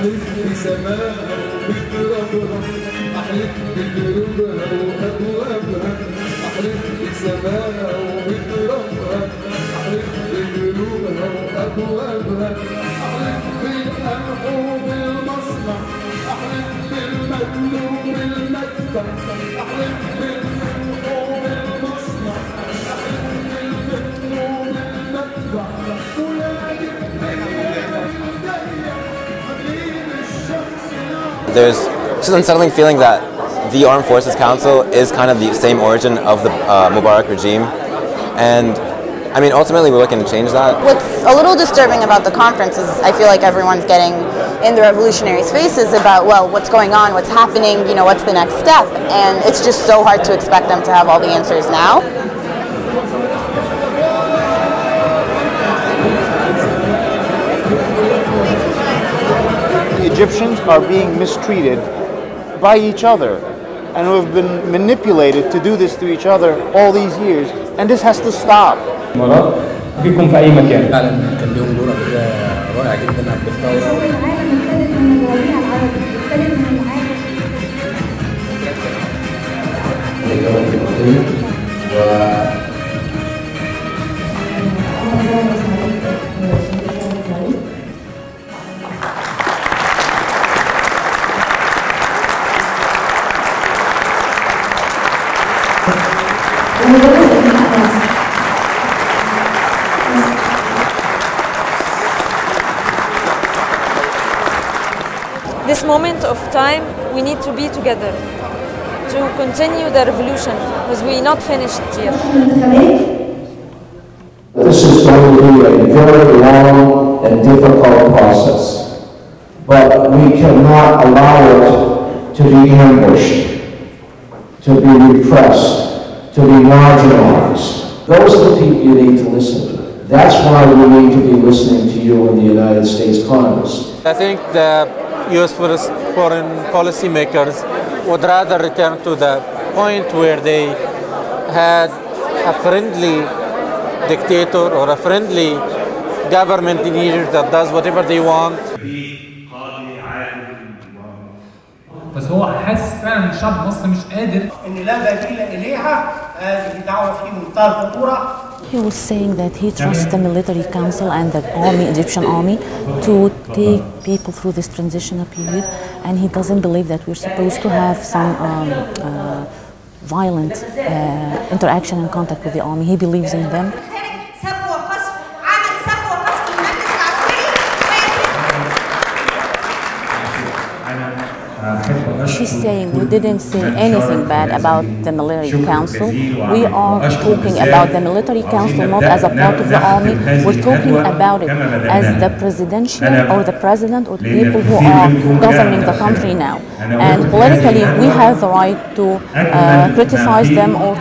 أحلف بسماء وبترابها أحلف بقلوبها وأبوابها أحلف بسماء وبترابها أحلف بقلوبها وأبوابها أحلف بالقمح وبالمصنع أحلف بالمجد وبالمدفع أحلف بالقمح وبالمصنع أحلف بالمجد وبالمدفع ولادي There's just an unsettling feeling that the Armed Forces Council is kind of the same origin of the Mubarak regime, and I mean ultimately we're looking to change that. What's a little disturbing about the conference is I feel like everyone's getting in the revolutionaries' faces about, well, what's going on, what's happening, you know, what's the next step, and it's just so hard to expect them to have all the answers now. Egyptians are being mistreated by each other, and we've been manipulated to do this to each other all these years, and this has to stop. بكم في أي مكان. فعلا كان لهم دور رائع جدا عبد الثورة. This moment of time, we need to be together to continue the revolution because we're not finished yet. This is going to be a very long and difficult process, but we cannot allow it to be ambushed, to be repressed, to be marginalized. Those are the people you need to listen to. That's why we need to be listening to you in the United States Congress. I think the U.S. foreign policy makers would rather return to the point where they had a friendly dictator or a friendly government in Egypt that does whatever they want. بس هو حاسس فعلا الشعب المصري مش قادر ان لا بديل اليها. هذه دعوه في منتهى الخطوره. He was saying that he trusts the military council and the army, Egyptian army, to take people through this transitional period, and he doesn't believe that we're supposed to have some violent interaction and contact with the army. He believes in them. She's saying we didn't say anything bad about the military council. We are talking about the military council not as a part of the army. We're talking about it as the presidential or the president or the people who are governing the country now. And politically, we have the right to criticize them or to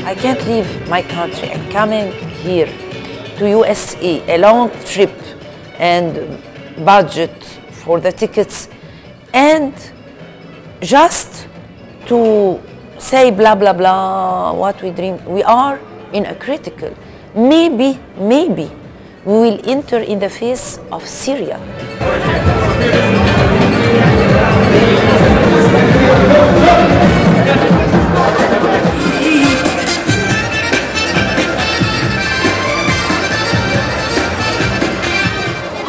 I can't leave my country. I'm coming here to USA, a long trip and budget for the tickets, and just to say blah, blah, blah, what we dream. We are in a critical, maybe we will enter in the phase of Syria.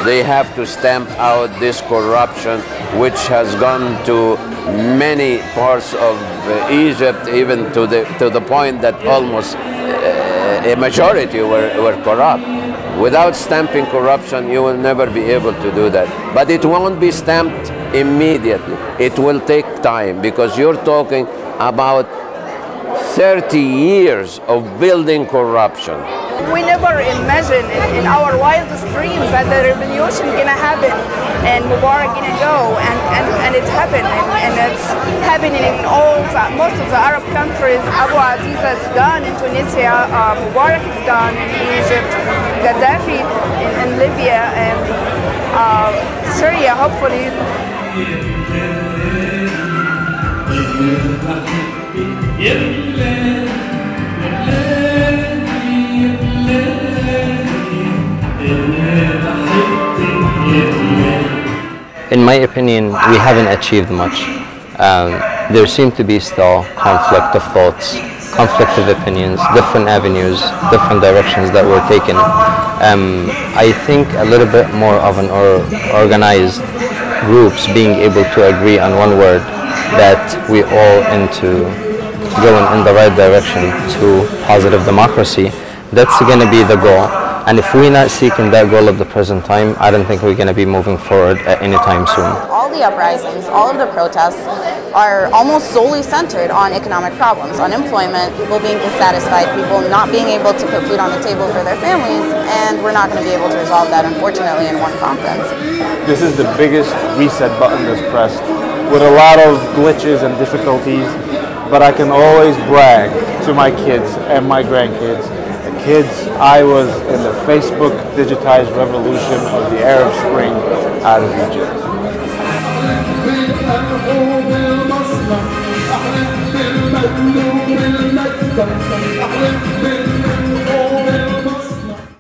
They have to stamp out this corruption, which has gone to many parts of Egypt, even to the point that almost a majority were corrupt. Without stamping corruption, you will never be able to do that. But it won't be stamped immediately. It will take time, because you're talking about 30 years of building corruption. We never imagined in our wildest dreams that the revolution gonna happen and Mubarak gonna go, and it happened, and it's happening in most of the Arab countries. Abu Aziz is gone in Tunisia, Mubarak is gone in Egypt, Gaddafi in Libya, and Syria, hopefully. In my opinion, we haven't achieved much. There seem to be still conflict of thoughts, conflict of opinions, different avenues, different directions that were taken. I think a little bit more of an organized groups being able to agree on one word that we all into going in the right direction to positive democracy. That's going to be the goal. And if we're not seeking that goal at the present time, I don't think we're going to be moving forward at any time soon. All the uprisings, all of the protests are almost solely centered on economic problems, unemployment, people being dissatisfied, people not being able to put food on the table for their families, and we're not going to be able to resolve that, unfortunately, in one conference. This is the biggest reset button that's pressed, with a lot of glitches and difficulties, but I can always brag to my kids and my grandkids. Kids, I was in the Facebook digitized revolution of the Arab Spring out of Egypt.